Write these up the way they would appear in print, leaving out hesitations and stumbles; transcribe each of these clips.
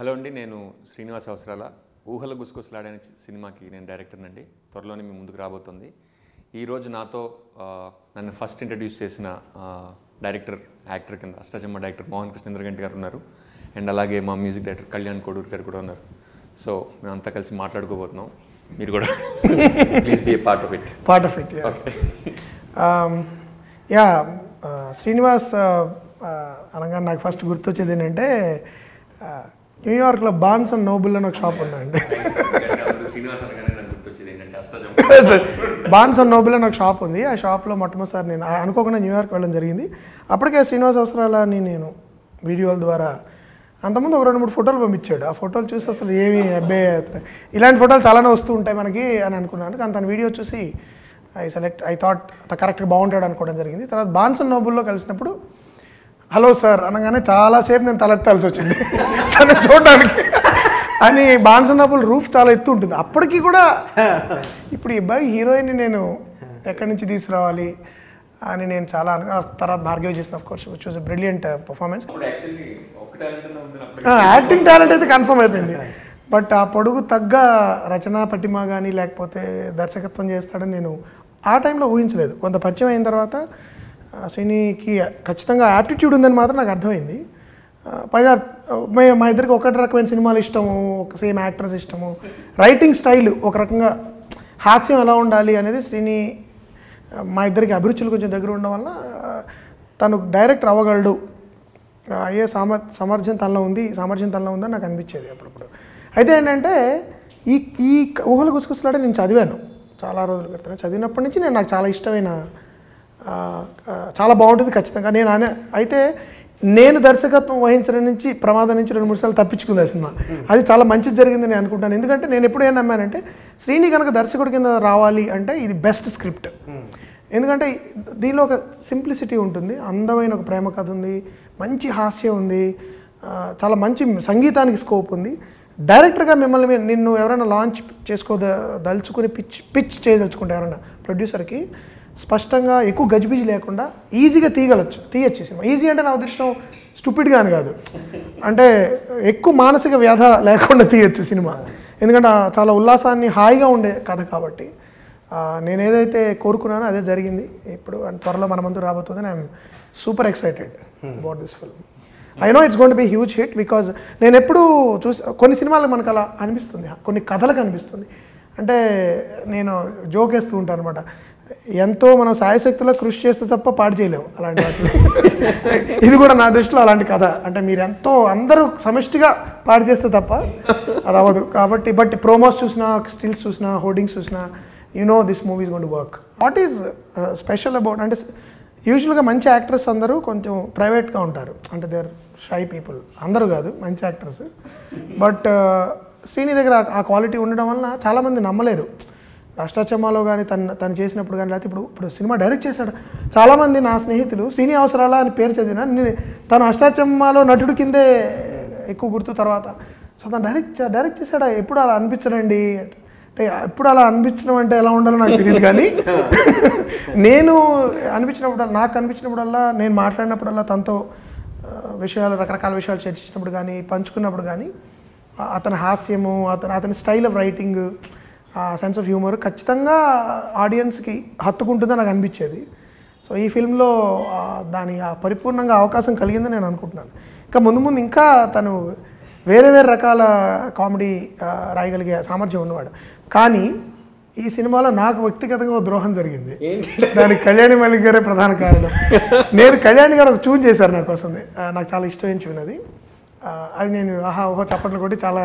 Hello అండి, నేను శ్రీనివాస్ అవసరాల ఊహల గుసగుసలాడే సినిమాకి నేను డైరెక్టర్నండి. త్వరలోనే మీ ముందుకు రాబోతుంది. ఈరోజు నాతో నన్ను ఫస్ట్ ఇంట్రడ్యూస్ చేసిన డైరెక్టర్, యాక్టర్ కింద అష్టాచమ్మ డైరెక్టర్ మోహన్ కృష్ణేంద్ర గంటి గారు ఉన్నారు. అండ్ అలాగే మా మ్యూజిక్ డైరెక్టర్ కళ్యాణ్ కోడూరు గారు కూడా ఉన్నారు. సో మేమంతా కలిసి మాట్లాడుకోబోతున్నాం. మీరు కూడా please be a part of it. Okay. Yeah, Srinivas అనగా నాకు ఫస్ట్ గుర్తొచ్చేది ఏంటంటే న్యూయార్క్లో బార్న్స్ అండ్ నోబుల్ అని ఒక షాప్ ఉందండి. బార్న్స్ అండ్ నోబుల్ అని ఒక షాప్ ఉంది. ఆ షాప్లో మొట్టమొదటిసారి నేను అనుకోకుండా న్యూయార్క్ వెళ్ళడం జరిగింది. అప్పటికే శ్రీనివాస్ అవసరాలని నేను వీడియోల ద్వారా అంతకుముందు ఒక 2-3 ఫోటోలు పంపించాడు. ఆ ఫోటోలు చూసి అసలు ఏమి అబ్బే, ఇలాంటి ఫోటోలు చాలానే వస్తూ ఉంటాయి మనకి అని అనుకున్నాను. కానీ తన వీడియో చూసి ఐ థాట్ కరెక్ట్గా బాగుంటాడు అనుకోవడం జరిగింది. తర్వాత బార్న్స్ అండ్ నోబుల్లో కలిసినప్పుడు హలో సార్ అనగానే చాలాసేపు నేను తలెత్తాల్సి వచ్చింది తను చూడడానికి. అని బార్న్స్ అండ్ నోబుల్ రూఫ్ చాలా ఎత్తు ఉంటుంది. అప్పటికి కూడా ఇప్పుడు ఈ అబ్బాయి హీరోయిన్ని నేను ఎక్కడి నుంచి తీసుకురావాలి అని నేను చాలా తర్వాత భార్గవి చేసిన of course which was a brilliant performance. Acting talent అయితే కన్ఫర్మ్ అయిపోయింది. బట్ ఆ పొడుగు తగ్గ రచనా పటిమ కానీ లేకపోతే దర్శకత్వం చేస్తాడని నేను ఆ టైంలో ఊహించలేదు. కొంత పరిచయం అయిన తర్వాత శ్రీనికి ఖచ్చితంగా యాప్టిట్యూడ్ ఉందని మాత్రం నాకు అర్థమైంది. పైగా మా ఇద్దరికి ఒకటి రకమైన సినిమాలు ఇష్టము, ఒక సేమ్ యాక్టర్స్ ఇష్టము, రైటింగ్ స్టైల్ ఒక రకంగా హాస్యం ఎలా ఉండాలి అనేది శ్రీని మా ఇద్దరికి అభిరుచులు కొంచెం దగ్గర ఉండడం వల్ల తను డైరెక్టర్ అవ్వగలడు, అయ్యే సామర్థ్యం తనలో ఉందని నాకు అనిపించేది అప్పుడప్పుడు. అయితే ఏంటంటే ఈ ఊహల గుసగుసలాడే నేను చదివాను చాలా రోజుల క్రితం. చదివినప్పటి నుంచి నాకు చాలా ఇష్టమైన, చాలా బాగుంటుంది ఖచ్చితంగా. అయితే నేను దర్శకత్వం వహించడం నుంచి ప్రమాదం నుంచి 2-3 సార్లు తప్పించుకుంది ఆ సినిమా. అది చాలా మంచిది జరిగింది నేను అనుకుంటాను. ఎందుకంటే నేను ఎప్పుడు ఏం నమ్మానంటే శ్రీని కనుక దర్శకుడి కింద రావాలి అంటే ఇది బెస్ట్ స్క్రిప్ట్. ఎందుకంటే దీనిలో ఒక సింప్లిసిటీ ఉంటుంది, అందమైన ఒక ప్రేమ కథ ఉంది, మంచి హాస్యం ఉంది, చాలా మంచి సంగీతానికి స్కోప్ ఉంది. డైరెక్టర్గా నిన్ను ఎవరైనా లాంచ్ దలుచుకుని పిచ్ చేయదలుచుకుంటే ఎవరైనా ప్రొడ్యూసర్కి స్పష్టంగా ఎక్కువ గజిబిజి లేకుండా ఈజీగా తీయచ్చు సినిమా. ఈజీ అంటే నా ఉద్దేశం స్టూపిడ్గా అని కాదు, అంటే ఎక్కువ మానసిక వ్యధ లేకుండా తీయచ్చు సినిమా. ఎందుకంటే చాలా ఉల్లాసాన్ని హాయిగా ఉండే కథ కాబట్టి నేను ఏదైతే కోరుకున్నానో అదే జరిగింది. ఇప్పుడు త్వరలో మన ముందు రాబోతుంది. I'm super excited about this film. I know it's going to be huge hit because నేను ఎప్పుడు కొన్ని సినిమాలకు మనకు అలా అనిపిస్తుంది, కొన్ని కథలకు అనిపిస్తుంది. అంటే నేను జోక్ వేస్తూ ఉంటాను అనమాట, ఎంతో మనం సాయశక్తిలో కృషి చేస్తే తప్ప పాడు చేయలేము అలాంటి వాటిలో. ఇది కూడా నా దృష్టిలో అలాంటి కథ. అంటే మీరు ఎంతో అందరూ సమిష్టిగా పాడు చేస్తే తప్ప అది అవ్వదు. కాబట్టి బట్ ప్రోమోస్ చూసినా, స్టిల్స్ చూసినా, హోర్డింగ్స్ చూసినా, you know this movie is going to work. What is special about అంటే యూజువల్గా మంచి యాక్టర్స్ అందరూ కొంచెం ప్రైవేట్గా ఉంటారు, అంటే దే ఆర్ షై పీపుల్. అందరూ కాదు మంచి యాక్టర్స్. బట్ శ్రీని దగ్గర ఆ క్వాలిటీ ఉండడం వలన చాలామంది నమ్మలేరు. అష్టాచమ్మలో కానీ తను చేసినప్పుడు కానీ, లేకపోతే ఇప్పుడు సినిమా డైరెక్ట్ చేశాడు. చాలామంది నా స్నేహితులు శ్రీని అవసరాలా అని పేరు చదివినా తను అష్టాచమ్మలో నటుడు కిందే ఎక్కువ గుర్తు. తర్వాత సో తను డైరెక్ట్ చేశాడా, ఎప్పుడు అలా అనిపించడండి అంటే, ఎప్పుడు అలా అనిపించడం అంటే ఎలా ఉండాలో నాకు తెలియదు. కానీ నేను నాకు అనిపించినప్పుడల్లా, నేను మాట్లాడినప్పుడల్లా తనతో రకరకాల విషయాలు చర్చించినప్పుడు కానీ, పంచుకున్నప్పుడు కానీ అతని హాస్యము, అతని style of writing, sense of humour ఖచ్చితంగా ఆడియన్స్కి హత్తుకుంటుందని నాకు అనిపించేది. సో ఈ ఫిల్మ్లో దాని పరిపూర్ణంగా అవకాశం కలిగిందని నేను అనుకుంటున్నాను. ఇంకా ముందు ఇంకా తను వేరే రకాల కామెడీ రాయగలిగే సామర్థ్యం ఉన్నవాడు. కానీ ఈ సినిమాలో నాకు వ్యక్తిగతంగా ఒక ద్రోహం జరిగింది. దానికి కళ్యాణి మల్లిక్ గారే ప్రధాన కారణం. నేను కళ్యాణి గారు ఒక ట్యూన్ చేశారు నా కోసం, నాకు చాలా ఇష్టమైన ట్యూన్ అది. అది నేను ఓహో చప్పట్లు కొట్టి చాలా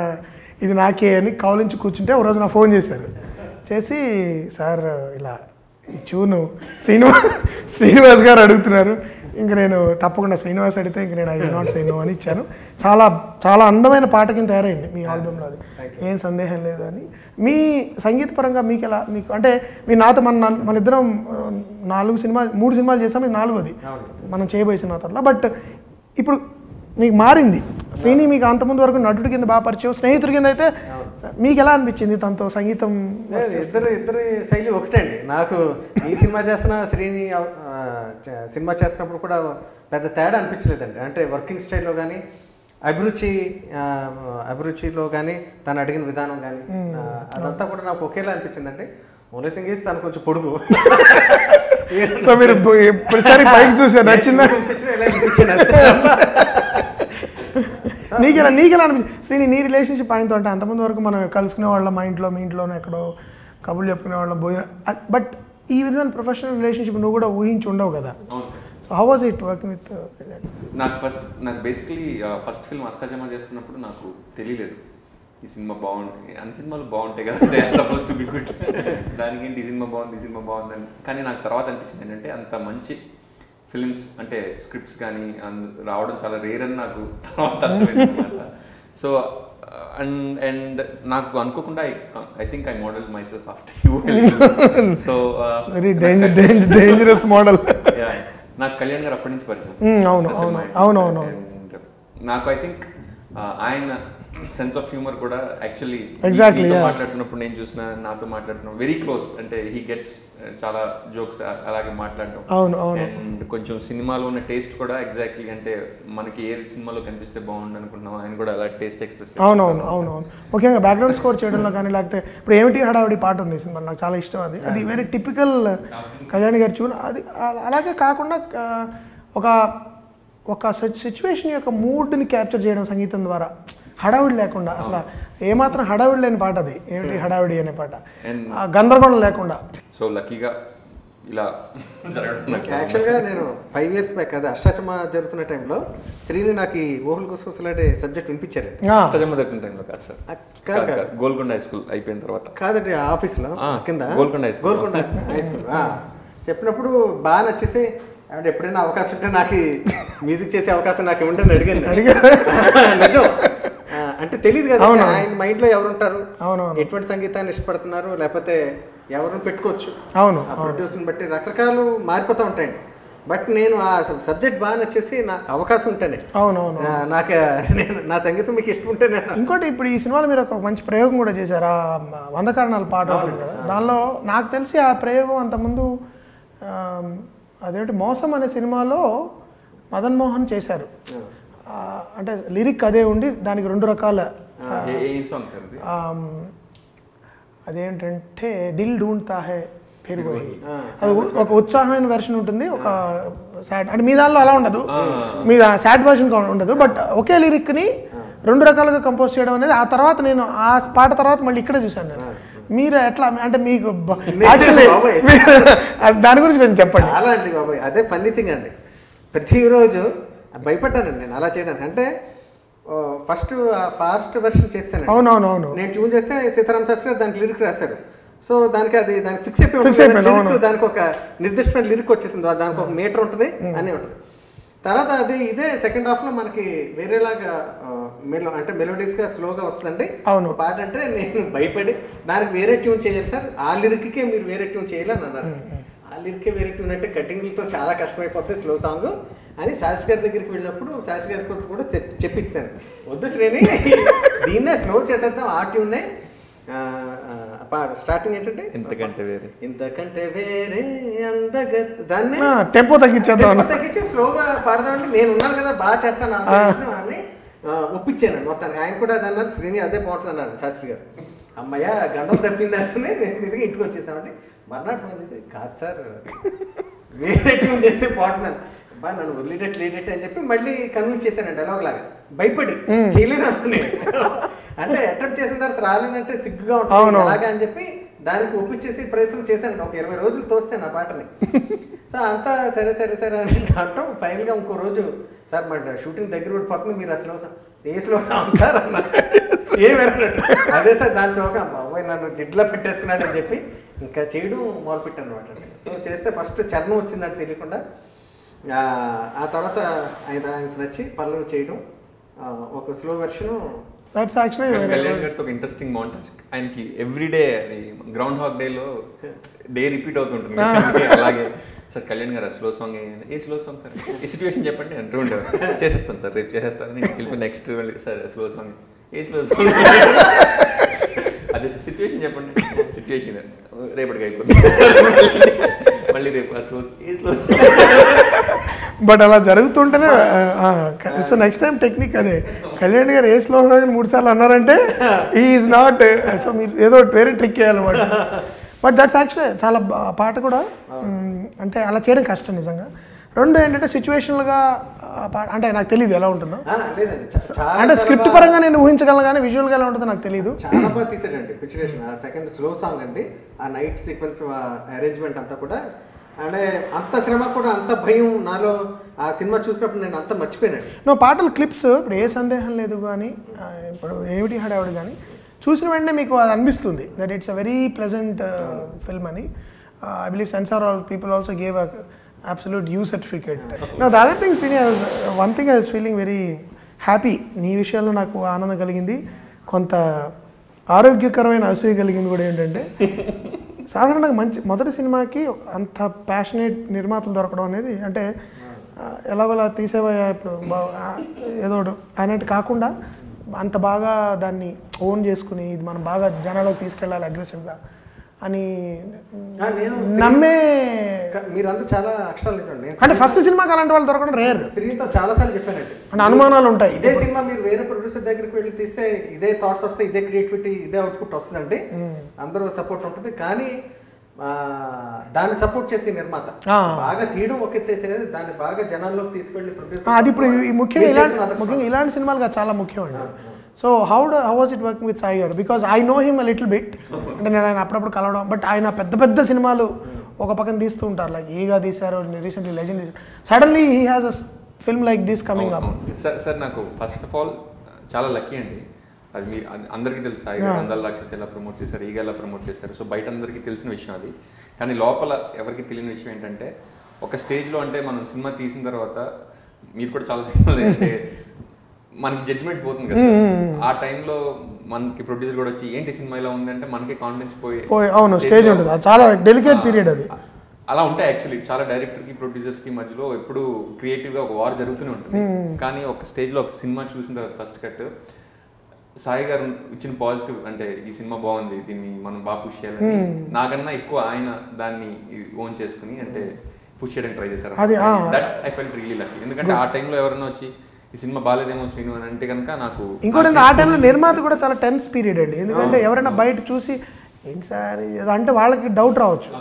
ఇది నాకే అని కౌలించి కూర్చుంటే ఒక రోజు నా ఫోన్ చేశారు. చేసి సార్ ఇలా ఈ ట్యూను శ్రీనివాస్ గారు అడుగుతున్నారు. ఇంక నేను తప్పకుండా శ్రీనివాస్ అడిగితే ఇంక నేను I will not say no అని ఇచ్చాను. చాలా చాలా అందమైన పాట కింద తయారైంది మీ ఆల్బంలో, అది ఏం సందేహం లేదు. అని మీ సంగీతపరంగా మీకు అంటే మీ నాతో మన ఇద్దరం 3 సినిమాలు చేసాం, ఇది 4వది మనం చేయబోయే సినిమా తర్వాత. బట్ ఇప్పుడు మీకు మారింది. శ్రీని మీకు అంతకుముందు వరకు నటుడి కింద బాగా పరిచయం, స్నేహితుడి కింద అయితే మీకు ఎలా అనిపించింది తనతో సంగీతం? ఇద్దరి శైలి ఒకటే అండి. నాకు ఈ సినిమా చేస్తున్న శ్రీని సినిమా చేస్తున్నప్పుడు కూడా పెద్ద తేడా అనిపించలేదండి. అంటే వర్కింగ్ స్టైల్లో కానీ అభిరుచిలో కానీ తను అడిగిన విధానం కానీ అదంతా కూడా నాకు ఒకేలా అనిపించిందండి. ఓన్లీ థింగ్ ఈస్ తను కొంచెం పొడుగు. సో మీరు ప్రతిసారి పైకి చూసారు నచ్చిందా? నీకెలా అనిపించింది శ్రీని నీ రిలేషన్షిప్ ఆయనతో? అంటే అంతమంది వరకు మనం కలుసుకునే వాళ్ళం మా ఇంట్లో, మీ ఇంట్లోనే ఎక్కడో కబుర్లు చెప్పుకునే వాళ్ళం పోయిన, బట్ ఈ విధమైన ప్రొఫెషనల్ రిలేషన్షిప్ నువ్వు కూడా ఊహించి ఉండవు కదా. So how was it working with? నాకు బేసికలీ ఫస్ట్ ఫిల్మ్ అష్టాచమ్మా చేస్తున్నప్పుడు నాకు తెలియలేదు ఈ సినిమా బాగుంది, అన్ని సినిమాలు బాగుంటాయి కదా, they are suppose to be good, దానికేంటి ఈ సినిమా బాగుందని. కానీ నాకు తర్వాత అనిపించింది ఏంటంటే అంత మంచి ఫిల్మ్స్ అంటే స్క్రిప్ట్స్ కానీ రావడం చాలా రేర్ అని నాకు తర్వాత అర్థమైందన్నమాట. సో అండ్ నాకు అనుకోకుండా I think I model my self after you. So very dangerous model. నాకు కళ్యాణ్ గారు అప్పటి నుంచి పరిచయం. అవునవును. నాకు ఐ థింక్ ఆయన సెన్స్ ఆఫ్ హ్యూమర్ కూడా యాక్చువల్లీ మాట్లాడుతున్నప్పుడు నేను చూసిన, నాతో మాట్లాడుతున్నాం వెరీ క్లోజ్, అంటే హీ గెట్స్ చాలా జోక్స్ అలాగే మాట్లాడడం. అండ్ కొంచెం సినిమాలో ఉన్న టేస్ట్ కూడా ఎగ్జాక్ట్లీ అంటే మనకి ఏ సినిమాలో కనిపిస్తే బాగుండు అనుకుంటున్నాం, ఆయన కూడా అలా టేస్ట్ ఎక్స్ప్రెస్. అవును. ముఖ్యంగా బ్యాక్గ్రౌండ్ స్కోర్ చేయడంలో కానీ, లేకపోతే ఇప్పుడు ఏమిటి హడావిడి పాట ఉంది సినిమా, నాకు చాలా ఇష్టం. అది వెరీ టిపికల్ కళ్యాణ్ గారు చూడ. అది అలాగే కాకుండా ఒక సిచ్యువేషన్ యొక్క మూడ్ని క్యాప్చర్ చేయడం సంగీతం ద్వారా, హడావిడి లేకుండా, అసలు ఏమాత్రం హడావిడి లేని పాట అది. ఏమిటి హడావిడి అనే పాట, గందరగోళం లేకుండా. సో లక్కీగా ఇలా యాక్చువల్గా నేను 5 years బ్యాక్ అది అష్టాచమ్మా జరుగుతున్న టైంలో శ్రీని నాకు ఈ ఊహలు గుసగుసలాడే సబ్జెక్ట్ వినిపించారు. అష్టాచమ్మా జరుగుతున్న టైంలో కాదు సార్, గోల్కొండ హై స్కూల్ అయిపోయిన తర్వాత. కాదండి, ఆఫీస్లో కింద గోల్కొండ హై స్కూల్ చెప్పినప్పుడు బాగా నచ్చేసి, అంటే ఎప్పుడైనా అవకాశం ఉంటే నాకు మ్యూజిక్ చేసే అవకాశం నాకు ఏముంటుంది అడిగాను. నిజం అంటే తెలియదు కదా ఆయన మైండ్లో ఎవరుంటారు, ఎటువంటి సంగీతాన్ని ఇష్టపడుతున్నారు, లేకపోతే ఎవరిని పెట్టుకోవచ్చు. ప్రొడ్యూసర్ని బట్టి రకరకాలు మారిపోతూ ఉంటాయండి. బట్ నేను ఆ సబ్జెక్ట్ బాగా నచ్చేసి నాకు అవకాశం ఉంటేనే నాకు నా సంగీతం మీకు ఇష్టం ఉంటే నేను. ఇంకోటి ఇప్పుడు ఈ సినిమాలో మీరు ఒక మంచి ప్రయోగం కూడా చేశారు, 100 కారణాల పాట కదా. దానిలో నాకు తెలిసి ఆ ప్రయోగం అంతకుముందు అదేంటి మోసం అనే సినిమాలో మదన్ మోహన్ చేశారు. అంటే లిరిక్ అదే ఉండి దానికి 2 రకాల, అదేంటంటే దిల్ ఢూంఢతా హై ఫిర్ వహీ, అది ఒక ఉత్సాహమైన వెర్షన్ ఉంటుంది, ఒక సాడ్, అంటే మీ దానిలో అలా ఉండదు, మీ సాడ్ వెర్షన్ ఉండదు. బట్ ఒకే లిరిక్ని 2 రకాలుగా కంపోజ్ చేయడం అనేది, ఆ తర్వాత నేను ఆ పాట తర్వాత మళ్ళీ ఇక్కడే చూశాను నేను. మీరు ఎట్లా అంటే మీకు దాని గురించి కొంచెం చెప్పండి. చాలా అండి బాబాయ్, అదే ఫన్నీ థింగ్ అండి. ప్రతిరోజు భయపడ్డానండి నేను అలా చేయడానికి. అంటే ఫాస్ట్ వెర్షన్ చేస్తాను. అవునవును. నేను ట్యూన్ చేస్తే సీతారాం శాస్త్రి గారు దానికి లిరిక్ రాశారు. సో దానికి దానికి ఫిక్స్ అయిపోయింది. దానికి ఒక నిర్దిష్టమైన లిరిక్ వచ్చేసింది, దానికి ఒక మీటర్ ఉంటుంది అని ఉంటుంది. తర్వాత ఇదే సెకండ్ హాఫ్లో మనకి వేరేలాగా అంటే మెలోడీస్గా స్లోగా వస్తుందండి పాట. అంటే నేను భయపడి దానికి వేరే ట్యూన్ చేయాలి సార్, ఆ లిరిక్కే మీరు వేరే ట్యూన్ చేయాలని అన్నారు. ఆ లిరిక్కే వేరే ట్యూన్ అంటే కటింగ్లతో చాలా కష్టమైపోతుంది స్లో సాంగ్ అని శాస్త్రి గారి దగ్గరికి వెళ్ళినప్పుడు శాస్త్రి గారి కూడా చెప్పించాను, వద్దు శ్రేణి దీన్నే స్లో చేసేద్దాం, ఆ ట్యూన్నే. స్టార్టింగ్ ఏంటంటే ఇంతకంటే వేరే దాన్ని టెంపో తగ్గించి స్లోగా పాడదామంటే నేను ఉన్నాను కదా బాగా చేస్తాను అని ఒప్పించాను మొత్తానికి. ఆయన కూడా అది అన్నారు, శ్రేణి అదే బాగుంటుంది అన్నారు శాస్త్రి గారు. అమ్మయ్య గండం తప్పిందని నేను ఇదిగా ఇంటికి వచ్చేసామండి. మర్నాడు ఫోన్ చేసి, కాదు సార్ వేరే ట్యూన్ చేస్తే బాగుంటుందని. బా నన్ను వదిలేటట్టు అని చెప్పి మళ్ళీ కన్విన్స్ చేశానండి డైలాగ్ లాగా, భయపడి చేయలేను నేను. అంటే అటెంప్ట్ చేసిన తర్వాత రాలేదంటే సిగ్గుగా ఉంటుంది అలాగా అని చెప్పి దానికి ఒప్పించేసి ప్రయత్నం చేశాను. ఒక 20 రోజులు తోస్తాను ఆ పాటని. సో అంతా సరే అని అంటాం. ఫైనల్గా ఇంకో రోజు, సార్ మా షూటింగ్ దగ్గర పడిపోతుంది, మీరు అసలు ఏ స్లో సాంగ్ సార్ అన్న ఏమన్నట్టు. అదే సార్ దాని స్లోగా బాబోయ్ నన్ను జిడ్లో పెట్టేసుకున్నాడు అని చెప్పి ఇంకా చేయడం మొదలుపెట్టాను అనమాట. సో చేస్తే ఫస్ట్ చరణం వచ్చిందని తెలియకుండా, ఆ తర్వాత ఆయనకు నచ్చి పల్లవి చేయడం, ఒక స్లో వెర్షను. కళ్యాణ్ గారితో ఒక ఇంట్రెస్టింగ్ మాంటేజ్. ఆయనకి ఎవ్రీడే అది గ్రౌండ్ హాక్ డేలో డే రిపీట్ అవుతుంటుంది. అలాగే సార్ కళ్యాణ్ గారు స్లో సాంగ్ ఏ స్లో సాంగ్ సార్, ఏ సిచ్యువేషన్ చెప్పండి అంటూ ఉంటారు. చేసేస్తాను సార్, రేపు చేసేస్తాను. నేను వెళ్ళి నెక్స్ట్ సార్ స్లో సాంగ్, ఏ స్లో సాంగ్ అదే సిచ్యువేషన్ చెప్పండి, సిచ్యువేషన్ ఇదే రేపటికి అయిపోతుంది మళ్ళీ రేపు ఆ slow A slow song. But అలా జరుగుతుంటేనే సో నెక్స్ట్ టైం టెక్నిక్ అదే. కళ్యాణ్ గారు ఏ శ్లోకం 3 సార్లు అన్నారంటే ఈజ్ నాట్, సో మీరు ఏదో వేరే ట్రిక్ చేయాలన్నమాట. బట్ దట్స్ యాక్చువల్లీ చాలా పాట కూడా అంటే అలా చేయడం కష్టం నిజంగా. రెండు ఏంటంటే సిచ్యువేషనల్గా అంటే నాకు తెలియదు ఎలా ఉంటుందో, అంటే స్క్రిప్ట్ పరంగా నేను ఊహించగలను కానీ విజువల్గా ఎలా ఉంటుందో నాకు తెలియదు. చాలా బాగా తీసాడండి పిక్చరేషన్. ఆ సెకండ్ స్లో సాంగ్ అండి, ఆ నైట్ సీక్వెన్స్ అరేంజ్మెంట్ అంతా కూడా, అంటే అంత శ్రమ కూడా అంత భయం నాలో ఆ సినిమా చూసినప్పుడు నేను అంత మర్చిపోయానండి. నువ్వు పాటల క్లిప్స్ ఇప్పుడు ఏ సందేహం లేదు కానీ ఇప్పుడు ఏమిటి హడావిడి కానీ చూసిన వెంటనే మీకు అది అనిపిస్తుంది that it's a very pleasant film అని. I believe censor people also gave a absolute U certificate. Now the other thing, Srini, one thing I was feeling very happy. నీ విషయంలో నాకు ఆనందం కలిగింది, కొంత ఆరోగ్యకరమైన అసూయ కలిగింది కూడా. ఏంటంటే సాధారణంగా మొదటి సినిమాకి అంత ప్యాషనేట్ నిర్మాతలు దొరకడం అనేది, అంటే ఎలాగోలా తీసేవా ఇప్పుడు ఏదో అనేది కాకుండా అంత బాగా దాన్ని ఓన్ చేసుకుని ఇది మనం బాగా జనాలకు తీసుకెళ్ళాలి అగ్రెసివ్గా అని నమ్మే మీరంతా చాలా అక్షరాలు చెప్పండి. అంటే ఫస్ట్ సినిమాకి అలాంటి వాళ్ళు దొరకడం రేర్. శ్రీతో చాలాసార్లు చెప్పానండి, అంటే అనుమానాలు ఉంటాయి. ఇదే సినిమా మీరు వేరే ప్రొడ్యూసర్ దగ్గరికి వెళ్ళి తీస్తే ఇదే థాట్స్ వస్తాయి, ఇదే క్రియేటివిటీ, ఇదే అవుట్పుట్ వస్తుందండి, అందరూ సపోర్ట్ ఉంటుంది. కానీ దాన్ని సపోర్ట్ చేసే నిర్మాత బాగా తీయడం ఒక ఎత్తైతే దాన్ని బాగా జనాల్లోకి తీసుకెళ్ళి ప్రొడ్యూసర్, అది ఇప్పుడు ముఖ్యంగా ఇలాంటి సినిమాలుగా చాలా ముఖ్యం అండి. So how was it working with Sai గారు? Because I know him a little bit, అంటే నేను ఆయన అప్పుడప్పుడు కలవడం, బట్ ఆయన పెద్ద పెద్ద సినిమాలు ఒక పక్కన తీస్తూ ఉంటారు, లైక్ ఈగా తీశారు, రీసెంట్లీ లెజెండ్ తీశారు. Suddenly he has a film like this coming up. Sir నాకు ఫస్ట్ ఆఫ్ ఆల్ చాలా లక్కీ అండి. అది మీ అందరికీ తెలుసు, సాయి గారు అందాల రాక్షసి ఎలా ప్రమోట్ చేశారు, ఈగా ఎలా ప్రమోట్ చేశారు. సో బయట అందరికీ తెలిసిన విషయం అది. కానీ లోపల ఎవరికి తెలియని విషయం ఏంటంటే ఒక స్టేజ్లో, అంటే మనం సినిమా తీసిన తర్వాత మీరు కూడా చాలా సినిమాలు అంటే మనకి జడ్జ్మెంట్ పోతుంది కదా, ఆ టైంలో మనకి ప్రొడ్యూసర్ కూడా వచ్చి ఏంటి సినిమా ఇలా ఉంది అంటే మనకి కాన్ఫిడెన్స్ పోయి అవును స్టేజ్ ఉంటుంది, చాలా డెలికేట్ పీరియడ్ అది. అలా ఉంటాయి యాక్చువల్లీ చాలా డైరెక్టర్కి ప్రొడ్యూసర్స్కి మధ్యలో ఎప్పుడు క్రియేటివ్గా ఒక వార్ జరుగుతూనే ఉంటుంది. కానీ ఒక స్టేజ్లో ఒక సినిమా చూసిన తర్వాత ఫస్ట్ కట్ సాయి గారు ఇచ్చిన పాజిటివ్, అంటే ఈ సినిమా బాగుంది, దీన్ని మనం బాగా పుష్ చేయాలని, నాకన్నా ఎక్కువ ఆయన దాన్ని ఓన్ చేసుకుని అంటే పుష్ చేయడానికి ట్రై చేశారు. That I felt really lucky. ఎందుకంటే ఆ టైంలో ఎవరైనా వచ్చి ఈ సినిమా బాగాలేదేమో శ్రీను అని అంటే కనుక నాకు ఇంకోటి ఆ టైంలో నిర్మాత కూడా చాలా టెన్స్ పీరియడ్ అండి. ఎందుకంటే ఎవరైనా బయట చూసి ఏంటి సార్ అంటే వాళ్ళకి డౌట్ రావచ్చు,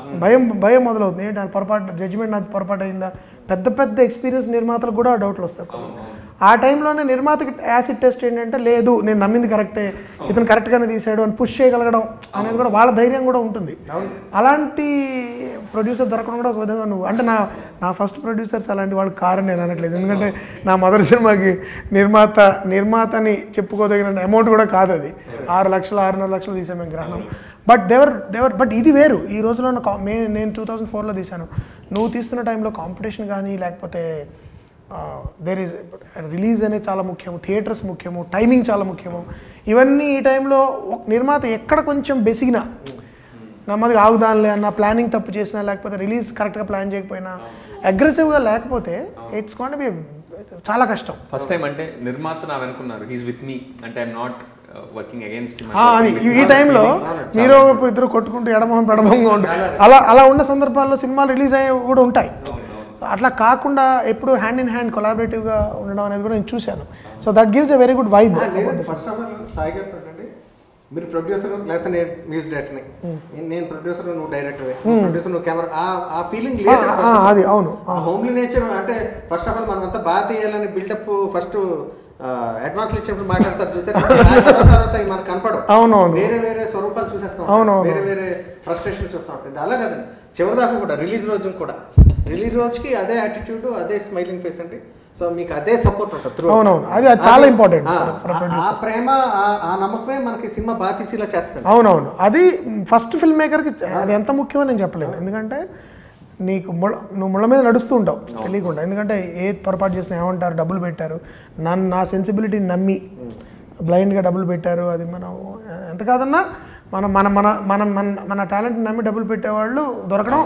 భయం మొదలవుతుంది. ఏంటి పొరపాటు జడ్జిమెంట్ నాకు పొరపాటు అయిందా, పెద్ద పెద్ద ఎక్స్పీరియన్స్ నిర్మాతలకు కూడా డౌట్లు వస్తాయి. ఆ టైంలోనే నిర్మాతకి యాసిడ్ టెస్ట్ ఏంటంటే లేదు నేను నమ్మింది కరెక్టే, ఇతను కరెక్ట్గానే తీసాడు అని పుష్ చేయగలగడం అనేది కూడా వాళ్ళ ధైర్యం కూడా ఉంటుంది. అలాంటి ప్రొడ్యూసర్ దొరకడం కూడా ఒక విధంగా నువ్వు అంటే నా ఫస్ట్ ప్రొడ్యూసర్స్ అలాంటి వాళ్ళు కారని నేను అనట్లేదు. ఎందుకంటే నా మొదటి సినిమాకి నిర్మాతని చెప్పుకోదగిన అమౌంట్ కూడా కాదు అది. 6 లక్షలు 6.5 లక్షలు తీసాను మేము గ్రహణం. బట్ దేవర్ బట్ ఇది వేరు. ఈ రోజులో నేను 2004లో తీశాను. నువ్వు తీస్తున్న టైంలో కాంపిటీషన్ కానీ లేకపోతే దేర్ ఈజ్ రిలీజ్ అనేది చాలా ముఖ్యము, థియేటర్స్ ముఖ్యము, టైమింగ్ చాలా ముఖ్యము. ఇవన్నీ ఈ టైంలో నిర్మాత ఎక్కడ కొంచెం బెసిగినా నమ్మది ఆగుదానిలే అన్న ప్లానింగ్ తప్పు చేసినా లేకపోతే రిలీజ్ కరెక్ట్గా ప్లాన్ చేయకపోయినా అగ్రెసివ్గా లేకపోతే ఇట్స్ గోయింగ్ టు బి చాలా కష్టం. ఫస్ట్ టైం అంటే నిర్మాత నా వెనుకున్నారు, హీస్ విత్ మీ, అంటే ఐఎమ్ నాట్ వర్కింగ్ అగైన్స్ట్. ఈ టైంలో మీరు ఇద్దరు కొట్టుకుంటూ ఎడమొహం పెడమొహంగా ఉంటారు. అలా ఉన్న సందర్భాల్లో సినిమాలు రిలీజ్ అయ్యి కూడా ఉంటాయి. అట్లా కాకుండా ఎప్పుడు హ్యాండ్ ఇన్ హ్యాండ్ కొలాబరేటివ్గా ఉండడం అనేది కూడా నేను చూశాను. So that gives a very good vibe. First of all Sai గారు అండి, మీరు ప్రొడ్యూసర్ లేకపోతే నేను మ్యూజిక్ డైరెక్టర్ని, నేను ప్రొడ్యూసర్ నువ్వు డైరెక్టర్, ప్రొడ్యూసర్ నువ్వు కెమెరా, ఆ ఫీలింగ్ లేదు. అది అవును, హోమ్లీ నేచర్. అంటే ఫస్ట్ ఆఫ్ ఆల్ మనం అంతా బాగా తీయాలని బిల్డప్ ఫస్ట్ అడ్వాన్స్లు ఇచ్చినప్పుడు మాట్లాడతారు చూసారు, తర్వాత మనకు కనపడవు. అవునవును, వేరే వేరే స్వరూపాలు చూసేస్తాం, వేరే వేరే ఫ్రస్ట్రేషన్ చూస్తూ ఉంటుంది. అలా కదండి చివరి దాకా కూడా రిలీజ్ రోజుకి అదే యాటిట్యూడ్, అదే స్మైలింగ్ ఫేస్ అండి. సో మీకు అదే సపోర్ట్ ఉంటుంది. అవునవును, అది చాలా ఇంపార్టెంట్. ఆ ప్రేమ ఆ నమ్మకమే మనకి సినిమా బాగా తీసేలా చేస్తుంది. అవునవును, అది ఫస్ట్ ఫిల్మ్ మేకర్కి అది ఎంత ముఖ్యమో నేను చెప్పలేను. ఎందుకంటే నువ్వు ముళ్ళ మీద నడుస్తూ ఉంటావు తెలియకుండా. ఎందుకంటే ఏ పొరపాటు చేసినా ఏమంటారు, డబ్బులు పెట్టారు, నా సెన్సిబిలిటీని నమ్మి బ్లైండ్గా డబ్బులు పెట్టారు. అది మనం ఎంత కాదన్నా మన మన మన మన మన టాలెంట్ని నమ్మి డబ్బులు పెట్టేవాళ్ళు దొరకడం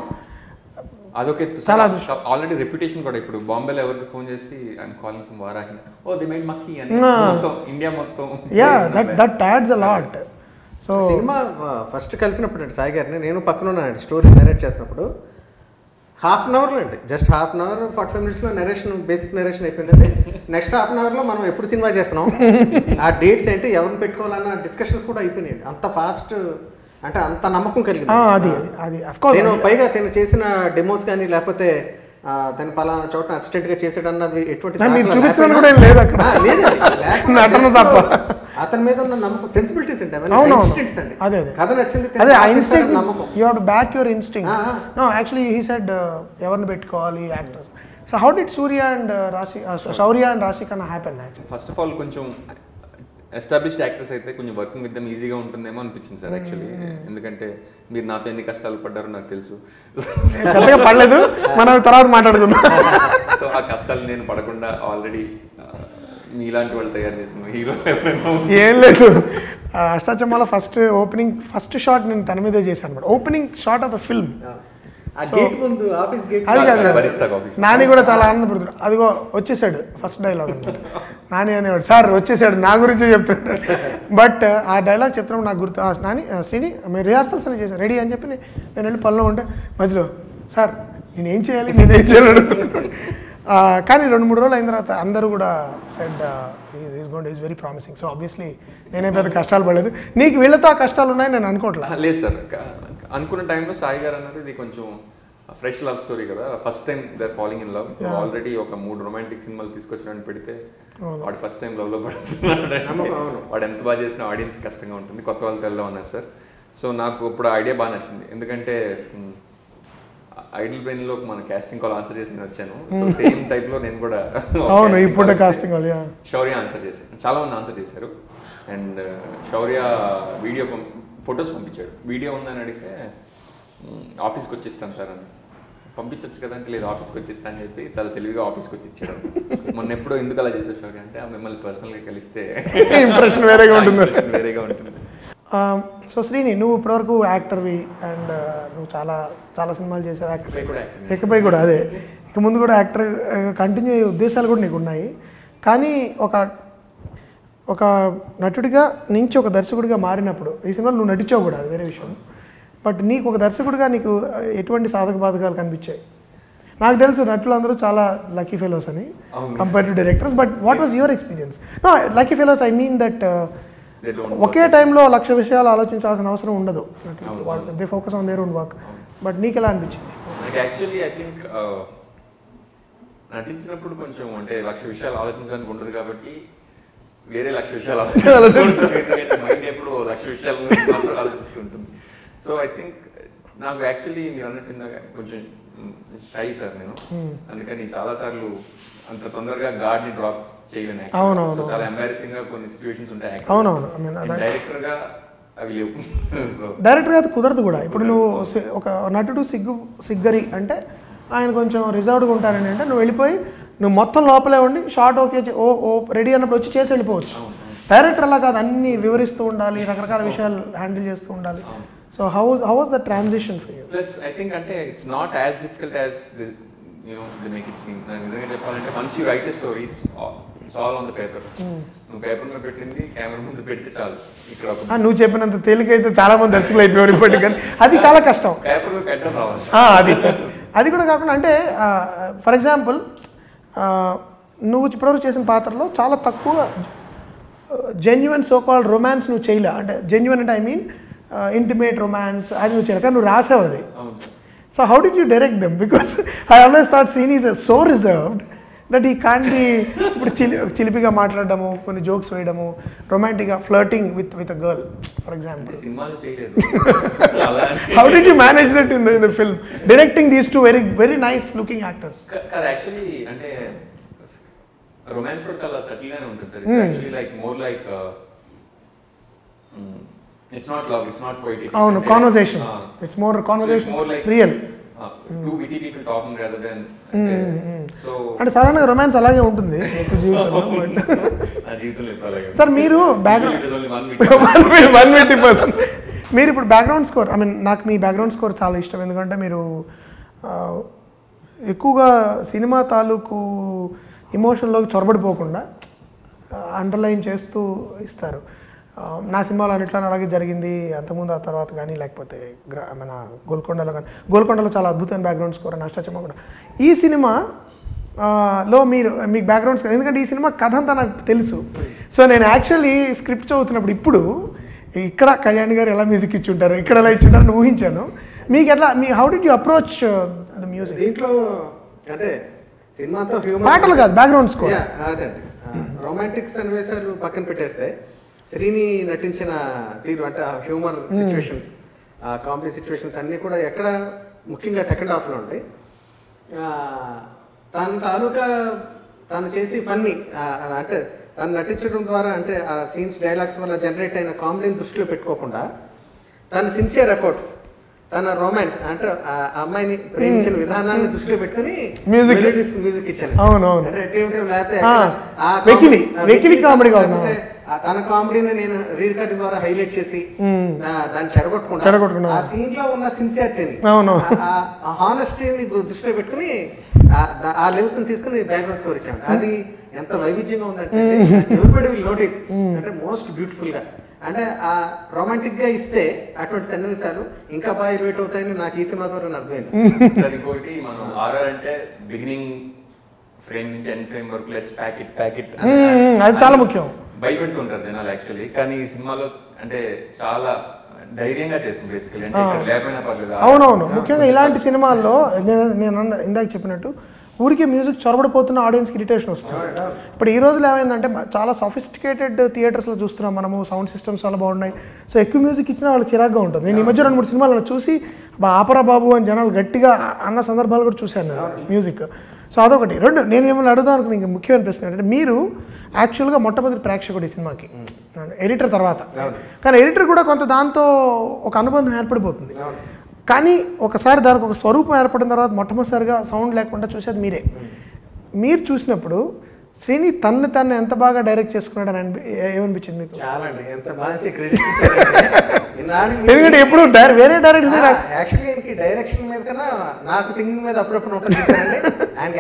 అదొక ఆల్రెడీ రెప్యుటేషన్ కూడా. ఇప్పుడు బాంబేలో ఎవరికి ఫోన్ చేసి I'm calling from Varahi, oh they made Makkhi అని మొత్తం ఇండియా మొత్తం. Yeah that adds a lot. So సినిమా ఫస్ట్ కలిసినప్పుడు అండి సాయి గారిని, నేను పక్కన ఉన్నానండి స్టోరీ నరేట్ చేసినప్పుడు, ½ అండి, జస్ట్ ½ 45 minutesలో నరేషన్, బేసిక్ నరేషన్ అయిపోయిందండి. నెక్స్ట్ ½ మనం ఎప్పుడు సినిమా చేస్తున్నాం, ఆ డేట్స్ ఏంటి, ఎవరిని పెట్టుకోవాలన్న డిస్కషన్స్ కూడా అయిపోయినాయండి. అంత ఫాస్ట్ అంటే అంత నమ్మకం కలిగింది. నేను పైగా తను చేసిన డెమోస్ కానీ లేకపోతే తను పలానా చోట అసిస్టెంట్ గా చేసాడు అన్నది ఎటువంటి అతని మీద ఉన్న నమ్మకం, సెన్సిబిలిటీస్ అండి, కథ నచ్చింది, ఎవరిని పెట్టుకోవాలి actors. So how did Surya and Shaurya and రాశి కన్నా హ్యాపెన్? ఫస్ట్ ఆఫ్ ఆల్ కొంచెం ఎస్టాబ్లిష్డ్ యాక్టర్స్ అయితే కొంచెం వర్కింగ్ విత్ దమ్ ఈజీగా ఉంటుందేమో అనిపించింది సార్ యాక్చువల్లీ. ఎందుకంటే మీరు నాతో ఎన్ని కష్టాలు పడ్డారో నాకు తెలుసు. పడలేదు, మనం తర్వాత మాట్లాడుకుందాం. సో ఆ కష్టాలు నేను పడకుండా ఆల్రెడీ మీలాంటి వాళ్ళు తయారు చేసిన హీరో ఏం లేదు. అష్టాచమ్మాలో ఫస్ట్ షాట్ నేను తన మీదే చేశాను అనమాట. Opening shot of the film. Nani కూడా చాలా ఆనందపడుతున్నాడు. అదిగో వచ్చేసాడు ఫస్ట్ డైలాగ్. నాని అనేవాడు, సార్ వచ్చేసాడు, నా గురించే చెప్తున్నాడు. బట్ ఆ డైలాగ్ చెప్తున్నప్పుడు నాకు గుర్తు, నాని శ్రీని మీరు రిహార్సల్స్ అని చేశారు రెడీ అని చెప్పి నేను వెళ్ళి పనిలో ఉంటే మధ్యలో సార్ నేనేం చేయాలి అడుగుతున్నాడు. కానీ 2-3 రోజులు అయిన తర్వాత అందరూ కూడా said is very promising. So obviously నేనే పెద్ద కష్టాలు పడలేదు. నీకు వీళ్ళతో ఆ కష్టాలు ఉన్నాయని నేను అనుకోవట్లేదు. లేదు సార్, అనుకున్న టైంలో సాయి గారు అన్నారు ఇది కొంచెం ఫ్రెష్ లవ్ స్టోరీ కదా, first time they are following in love. Already ఒక 3 రొమాంటిక్ సినిమాలు తీసుకొచ్చడానికి పెడితే వాడు ఫస్ట్ టైం లవ్లో పడుతున్నాడు. వాడు ఎంత బాగా చేసిన ఆడియన్స్ కష్టంగా ఉంటుంది, కొత్త వాళ్ళతో వెళ్దాం అన్నారు సార్. సో నాకు ఇప్పుడు ఐడియా బాగా నచ్చింది. ఎందుకంటే ఐడిల్ బ్రెయిన్ లో మన కాస్టింగ్ కాల్ ఆన్సర్ చేసి నేను వచ్చాను. సో సేమ్ టైప్ లో నేను కూడా శౌర్య ఆన్సర్ చేశాను. చాలా మంది ఆన్సర్ చేశారు. అండ్ శౌర్య వీడియో ఫొటోస్ పంపించాడు. వీడియో ఉందని అడిగితే ఆఫీస్కి వచ్చేస్తాను సార్ అని. పంపించచ్చు కదా అంటే లేదు ఆఫీస్కి వచ్చేస్తా అని చెప్పి చాలా తెలివిగా ఆఫీస్కి వచ్చి ఇచ్చాడు. మొన్న ఎప్పుడో ఎందుకు అలా చేశారు శౌర్య అంటే మిమ్మల్ని పర్సనల్గా కలిస్తే ఇంప్రెషన్ వేరేగా ఉంటుంది. సో శ్రీని, నువ్వు ఇప్పటివరకు యాక్టర్వి అండ్ నువ్వు చాలా చాలా సినిమాలు చేసావు. ఇకపై కూడా అదే, ఇక ముందు కూడా యాక్టర్ కంటిన్యూ అయ్యే ఉద్దేశాలు కూడా నీకు ఉన్నాయి. కానీ ఒక నటుడిగా నుంచి ఒక దర్శకుడిగా మారినప్పుడు ఈ సినిమాలో నువ్వు నటించావు కూడా, అది వేరే విషయం. బట్ నీకు ఒక దర్శకుడిగా నీకు ఎటువంటి సాధక బాధకాలు కనిపించాయి? నాకు తెలుసు నటులందరూ చాలా లక్కీ ఫెలోస్ అని compare to directors. But what was your experience? No lucky fellows I mean that ఒకే టైంలో 1,00,000 విషయాలు ఆలోచించాల్సిన అవసరం ఉండదు. They focus on their own work. But నీకు ఎలా అనిపించింది? యాక్చువల్లీ ఐ థింక్ నటించినప్పుడు కొంచెం అంటే 1,00,000 విషయాలు ఆలోచించడానికి ఉండదు కాబట్టి వేరే 1,00,000 విషయాలు మైండ్ ఎప్పుడు 1,00,000 విషయాలు ఆలోచిస్తుంటుంది. సో ఐ థింక్ నాకు యాక్చువల్లీ మీరు అన్నట్టు కొంచెం షై సార్ నేను. అందుకని చాలాసార్లు అంత తొందరగా గాడ్ ని డ్రాప్ చేయలేను. చాలా ఎంబారసింగ్ గా కొన్ని సిచ్యువేషన్స్ ఉంటాయి. డైరెక్టర్ గా అవి లేవు. డైరెక్టర్ గా కుదరదు కూడా. ఇప్పుడు నువ్వు ఒక నటుడు సిగ్గరి అంటే ఆయన కొంచెం రిజర్వ్డ్గా ఉంటారని అంటే నువ్వు వెళ్ళిపోయి నువ్వు మొత్తం లోపలే ఉండి షార్ట్ ఓకే రెడీ అన్నప్పుడు వచ్చి చేసి వెళ్ళిపోవచ్చు. డైరెక్టర్ అలా కాదు, అన్ని వివరిస్తూ ఉండాలి, రకరకాల విషయాలు హ్యాండిల్ చేస్తూ ఉండాలి. So how was the transition for you? Plus I think అంటే it's not as difficult as they make it seem. నాకు నిజంగా చెప్పాలంటే once you write a story it's all on the paper. నువ్వు పేపర్ మీద పెట్టింది camera ముందు పెడితే చాలు. ఇక్కడ నువ్వు చెప్పినంత తేలికైతే చాలా మంది దర్శకులు అయిపోయారు ఇప్పటికి, కానీ అది చాలా కష్టం. పేపర్ మీద పెట్టడం రావాలి. అది కూడా కాకుండా అంటే ఫర్ ఎగ్జాంపుల్ నువ్వు ఇప్పటివరకు చేసిన పాత్రలో చాలా తక్కువ జెన్యున్ సో కాల్డ్ రొమాన్స్ నువ్వు చేయలే. అంటే జెన్యున్ అంటే ఐ మీన్ ఇంటిమేట్ రొమాన్స్ అది నువ్వు చేయలే, కానీ నువ్వు రాసావు అది. So how did you direct them? Because I always thought Sean is so reserved that he can be ఇప్పుడు చిలిపిగా మాట్లాడడము, కొన్ని జోక్స్ వేయడము, రొమాంటిక్గా flirting with a girl for example. How did you manage that in the film directing these two very nice looking actors? Actually అంటే romance కూడా చాలా subtle గానే ఉంటుంది sir. It's actually like more like it's not love, it's not poetic. అవును, conversation. It's more conversation, more like real. Two witty people talking rather than so అంటే సాధారణంగా romance అలాగే ఉంటుంది జీవితంలో. నా జీవితంలో ఎప్పుడు అలాగే. సార్ మీరు బ్యాక్గ్రౌండ్ 180%. మీరు ఇప్పుడు బ్యాక్గ్రౌండ్ స్కోర్, ఐ మీన్ నాకు మీ బ్యాక్గ్రౌండ్ స్కోర్ చాలా ఇష్టం. ఎందుకంటే మీరు ఎక్కువగా సినిమా తాలూకు ఎమోషన్లోకి చొరబడిపోకుండా అండర్లైన్ చేస్తూ ఇస్తారు. నా సినిమాలో అన్నిట్లో అలాగే జరిగింది అంతకుముందు ఆ తర్వాత కానీ లేకపోతే మన గోల్కొండలో కానీ గోల్కొండలో చాలా అద్భుతమైన బ్యాక్గ్రౌండ్ స్కోర్ అష్టాచమ్మ కూడా ఈ సినిమా లో మీకు బ్యాక్గ్రౌండ్స్ ఎందుకంటే ఈ సినిమా కథ అంతా నాకు తెలుసు సో నేను యాక్చువల్లీ స్క్రిప్ట్ చదువుతున్నప్పుడు ఇప్పుడు ఇక్కడ కళ్యాణ్ గారు ఎలా మ్యూజిక్ ఇచ్చి ఉంటారు ఇక్కడ ఎలా ఇచ్చి ఉంటారు ఊహించాను మీకు ఎట్లా how did you approach the music దీంట్లో అంటే సినిమాతో పాటలు కాదు బ్యాక్గ్రౌండ్ స్కోర్ అదండి రొమాంటిక్ సన్నివేశాలు పక్కన పెట్టేస్తే శ్రీని నటించిన తీరు అంటే హ్యూమర్ సిచ్యువేషన్స్ కామెడీ సిచ్యువేషన్స్ అన్నీ కూడా ఎక్కడ ముఖ్యంగా సెకండ్ హాఫ్లో ఉంటాయి తన తాలూకా తను చేసి ఫన్నీ అంటే తను నటించడం ద్వారా అంటే ఆ సీన్స్ డైలాగ్స్ వల్ల జనరేట్ అయిన కామెడీని దృష్టిలో పెట్టుకోకుండా తన సిన్సియర్ ఎఫర్ట్స్ తన రొమాన్స్ అంటే ఆ అమ్మాయిని ప్రేమించిన విధానాన్ని దృష్టిలో పెట్టుకుని మ్యూజిక్ ఇచ్చాను తన కామెడీని నేను రీరికార్డింగ్ ద్వారా హైలైట్ చేసి దాన్ని చెడగొట్టుకుంటా ఆ సీన్ లో ఉన్న సిన్సియారిటీని ఆ హానెస్టీని దృష్టిలో పెట్టుకుని ఆ లెవెల్స్ తీసుకుని బ్యాక్గ్రౌండ్ స్కోర్ ఇచ్చాను అది ఎంత వైవిధ్యంగా ఉందంటే ఎవ్రీబడీ విల్ నోటీస్ అంటే మోస్ట్ బ్యూటిఫుల్ గా అంటే ఆ రొమాంటిక్ గా ఇస్తే అటువంటి సన్నివేశాలు ఇంకా బాగా ఎలివేట్ అవుతాయని నాకు ఈ సినిమా ద్వారా అర్థమైంది సార్ ఇంకోటి మనం ఆర్ఆర్ అంటే బిగినింగ్ ఫ్రేమ్ నుంచి ఎండ్ ఫ్రేమ్ వరకు లెట్స్ ప్యాకెట్ అది చాలా ముఖ్యం భయపెడుతుంటారు జనాలు యాక్చువల్లీ కానీ ఈ సినిమాలో అంటే చాలా ధైర్యంగా చేసింది బేసికలీ అంటే ఇక్కడ లేకపోయినా పర్లేదు అవునవును ముఖ్యంగా ఇలాంటి సినిమాల్లో నేను ఇందాక చెప్పినట్టు ఊరికే మ్యూజిక్ చొరబడిపోతున్న ఆడియన్స్కి ఇరిటేషన్ వస్తుంది ఇప్పుడు ఈ రోజులో ఏమైందంటే చాలా సఫిస్టికేటెడ్ థియేటర్స్లో చూస్తున్నాం మనము సౌండ్ సిస్టమ్స్ చాలా బాగున్నాయి సో ఎక్కువ మ్యూజిక్ ఇచ్చినా వాళ్ళు చిరాగ్గా ఉంటుంది నేను ఈ మధ్య 2-3 సినిమాలను చూసి ఆపరా బాబు అని జనాలు గట్టిగా అన్న సందర్భాలు కూడా చూశాను మ్యూజిక్ సో అదొకటి రెండు నేను ఏమైనా అడుగుదాం అనుకుని ఇంకా ముఖ్యమైన ప్రశ్న ఏంటంటే మీరు యాక్చువల్గా మొట్టమొదటి ప్రేక్షకుడు ఈ సినిమాకి ఎడిటర్ తర్వాత కానీ ఎడిటర్ కూడా కొంత దాంతో ఒక అనుబంధం ఏర్పడిపోతుంది కానీ ఒకసారి దానికి ఒక స్వరూపం ఏర్పడిన తర్వాత మొట్టమొదటిసారిగా సౌండ్ లేకుండా చూసేది మీరే మీరు చూసినప్పుడు శ్రీని తను ఎంత బాగా డైరెక్ట్ చేసుకున్నాడని ఏమనిపించింది మీకు ఎందుకంటే ఎప్పుడు వేరే డైరెక్టర్ యాక్చువల్లీ డైరెక్షన్ మీద కన్నా నాకు సింగింగ్ మీద అప్పుడప్పుడు ఉంటుంది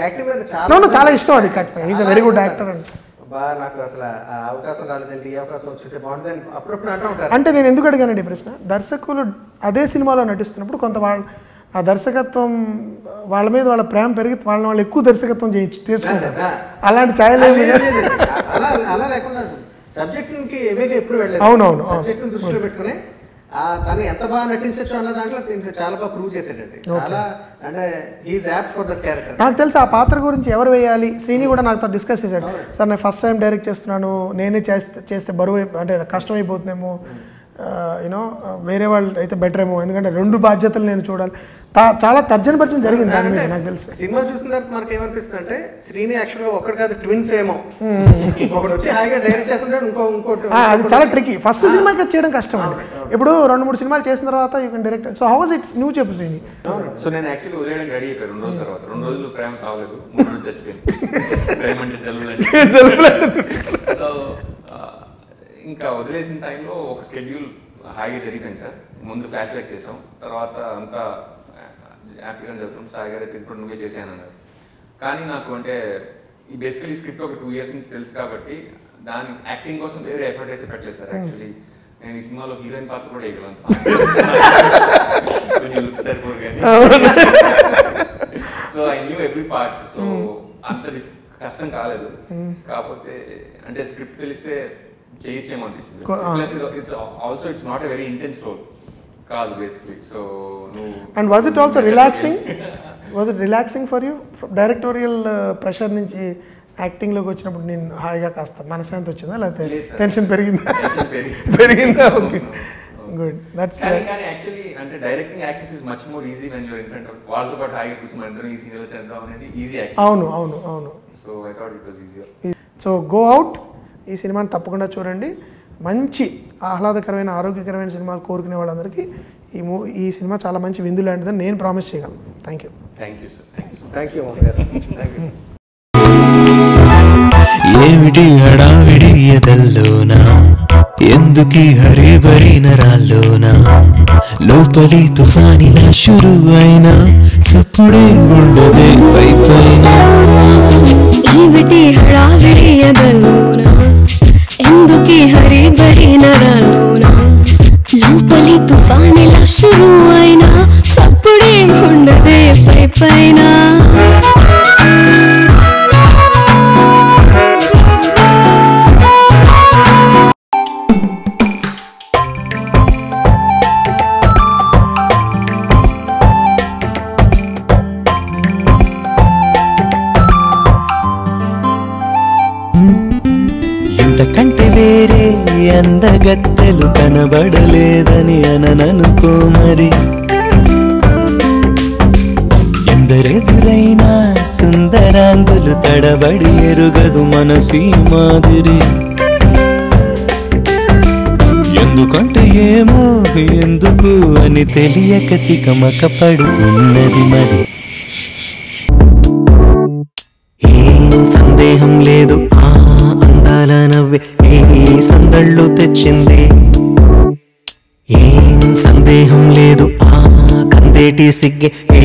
యాక్టింగ్ మీద చాలా ఇష్టం అది ఖచ్చితంగా is a very good actor అని బాగా నాకు అసలు అవకాశం రాలేదండి ఈ అవకాశం వచ్చింటే బాగుంటుందని అప్పుడప్పుడు అంటూ ఉంటారు అంటే నేను ఎందుకు అడిగానండి ప్రశ్న దర్శకులు అదే సినిమాలో నటిస్తున్నప్పుడు కొంత ఆ దర్శకత్వం వాళ్ళ మీద వాళ్ళ ప్రేమ పెరిగి వాళ్ళు ఎక్కువ దర్శకత్వం తీసుకుంటారు అలాంటి ఛాయలు అలా లేకుండా సబ్జెక్ట్కి ఏమైనా ఎప్పుడు వెళ్ళలేదు అవునవును సబ్జెక్ట్ని దృష్టిలో పెట్టుకుని తను ఎంత బాగా నటించచ్చు అన్న దాంట్లో చాలా బాగా ప్రూవ్ చేసేటండి చాలా అంటే is apt for that character నాకు తెలిసి ఆ పాత్ర గురించి ఎవరు వేయాలి శ్రీని కూడా నాతో డిస్కస్ చేశాడు సార్ నేను ఫస్ట్ టైం డైరెక్ట్ చేస్తున్నాను నేనే చేస్తే బరువు అంటే కష్టమైపోతుందేమో యూనో వేరే వాళ్ళు అయితే బెటర్ ఏమో ఎందుకంటే 2 బాధ్యతలు నేను చూడాలి చాలా తర్జన భర్జన జరిగింది దాని మీద నాకు తెలుసు సినిమా చూసిన తర్వాత మనకి ఏమనిపిస్తుంది అంటే శ్రీని యాక్చువల్గా ఒకటి కాదు ట్విన్స్ ఏమో ఒకటి వచ్చి హాయిగా డైరెక్ట్ చేస్తుంటాడు ఇంకోటి అది చాలా ట్రికీ ఫస్ట్ సినిమాకి చేయడం కష్టం అండి ఇప్పుడు 2-3 సినిమాలు చేసిన తర్వాత you can direct so how was it's నువ్వు చెప్పు శ్రీని సో నేను యాక్చువల్లీ వదిలేయడానికి రెడీ అయిపోయాను 2 రోజుల తర్వాత 2 రోజులు ప్రేమ సావలేదు 3 రోజులు చచ్చిపోయింది ప్రేమ అంటే జల్లులంటే సో ఇంకా వదిలేసిన టైంలో ఒక షెడ్యూల్ హాయిగా జరిగిపోయింది సార్ ముందు ఫ్లాష్ బ్యాక్ చేసాం తర్వాత అంతా హ్యాపీగా చెప్తాం సాయి గారు అయితే ఇప్పుడు నువ్వే చేశాను అన్నారు కానీ నాకు అంటే ఈ బేసికలీ స్క్రిప్ట్ ఒక 2 years నుంచి తెలుసు కాబట్టి దాని యాక్టింగ్ కోసం వేరే ఎఫర్ట్ అయితే పెట్టలేదు సార్ యాక్చువల్లీ నేను ఈ సినిమాలో హీరోయిన్ పాత్ర కూడా వేయగలను కొంచెం లుక్ సరిపోదు కానీ so I knew every part so అంత కష్టం కాలేదు కాకపోతే అంటే స్క్రిప్ట్ తెలిస్తే చేయొచ్చేమో అనిపించింది plus it's also it's not a very intense role కాదు basically so and was it also relaxing for you directorial pressure నుంచి యాక్టింగ్లోకి వచ్చినప్పుడు నేను హాయిగా కాస్త మనశ్శాంతి వచ్చిందా లేకపోతే టెన్షన్ పెరిగిందా ఓకే గుడ్ దట్స్ కానీ యాక్చువల్లీ అంటే directing actors is much more easy when you're in front of వాళ్ళతో పాటు హాయిగా కూర్చొని అందరం ఈ సీనియర్ చేద్దాం అనేది ఈజీ యాక్చువల్లీ అవును so I thought it was easier so go out ఈ సినిమాని తప్పకుండా చూడండి మంచి ఆహ్లాదకరమైన ఆరోగ్యకరమైన సినిమాలు కోరుకునే వాళ్ళందరికీ ఈ సినిమా చాలా మంచి విందు లాంటిదని నేను ప్రామిస్ చేయగలను thank you sir thank you ఏమిటి హడావిడి ఎదల్లోనా ఎందుకీ హరిబరి నరాల్లోనా లోపలి తుఫానిలా షురు అయినా చప్పుడే ఉండదే పైపైన ఏమిటి హడావిడి ఎదల్లోనా ఎందుకే హరి బరి నరాలోనా లోపలి తుఫానిలా షురు అయినా చప్పుడేం ఉండదే పై పైన ఇంతకంటే వేరే అందగత్తెలు కనబడలేదని అనననుకో మరి ఎందరెదురైనా సుందరాంగులు తడబడి ఎరుగదు మనసు ఈ మాదిరి ఎందుకంటే ఏమో ఎందుకు అని తెలియక తికమక పడుతున్నది మరి ఏం సందేహం లేదు ఆ అందాల నవ్వే ఏ సందళ్ళు తెచ్చింది ఏం సందేహం లేదు ఆ కందేటి సిగ్గే ఏ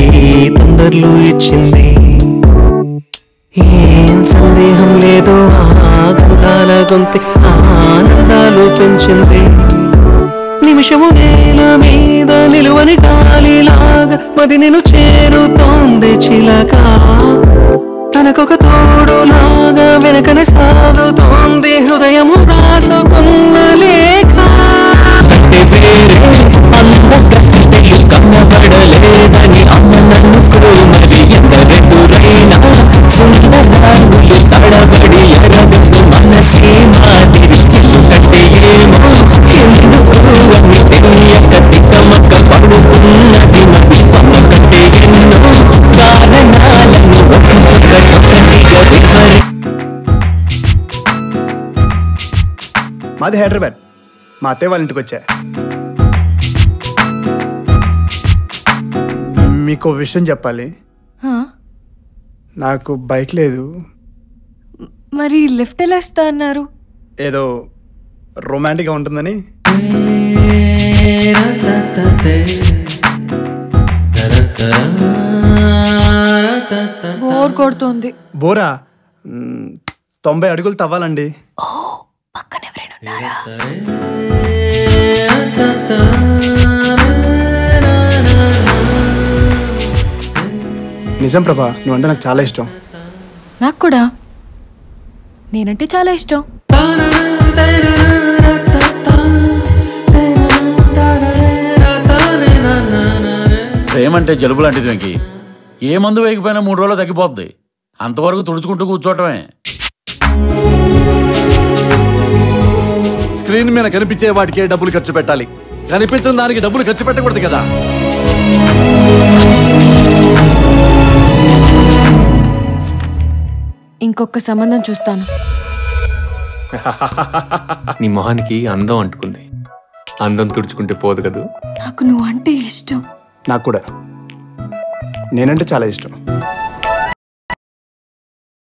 తొందరలు ఇచ్చింది ఏం సందేహం లేదు ఆ గంధాల గొంతి ఆనందాలు పెంచింది నిమిషము నేల మీద నిలువని గాలిలాగా మది నిన్ను చేరుతోంది చిలక తనకొక తోడులాగా వెనకనే సాగుతోంది హృదయము రాసుకున్న లేఖ కనబడలేదని అన్ననుకో మరి ఎందరెదురైనా సుందరాంగులు తడబడి ఎరగదు మనసే మాదిరి ఎందుకంటే ఏమో ఎందుకు అని తెలియక తికమక పడుతున్నది మరి తమకంటే ఎన్నో కారణాలను ఒక్కొక్కటిగా వివరి మాది హైదరాబాద్ మా అత్తయ్య వాళ్ళ ఇంటికి వచ్చా మీకు విషయం చెప్పాలి నాకు బైక్ లేదు మరి లిఫ్ట్ ఎలా ఇస్తా అన్నారు ఏదో రొమాంటిక్గా ఉంటుందని బోర్ కొడుతుంది బోరా 90 అడుగులు తవ్వాలండి పక్కన ఎవరైనా ఉన్నారా నిజం ప్రభా నువ్వంటే నాకు చాలా ఇష్టం నాకు కూడా నేనంటే చాలా ఇష్టం ప్రేమంటే జలుబు లాంటిది వెంకి ఏ మందు వేయకపోయినా 3 రోజులు తగ్గిపోద్ది అంతవరకు తుడుచుకుంటూ కూర్చోవటమే స్క్రీన్ మీద కనిపించే వాటికే డబ్బులు ఖర్చు పెట్టాలి కనిపించిన దానికి డబ్బులు ఖర్చు పెట్టకూడదు కదా ఇంకొక సంబంధం చూస్తాను నీ మొహానికి అందం అంటుకుంది అందం తుడుచుకుంటే పోదు కదూ నాకు నువ్వు అంటే ఇష్టం నాకు కూడా నేనంటే చాలా ఇష్టం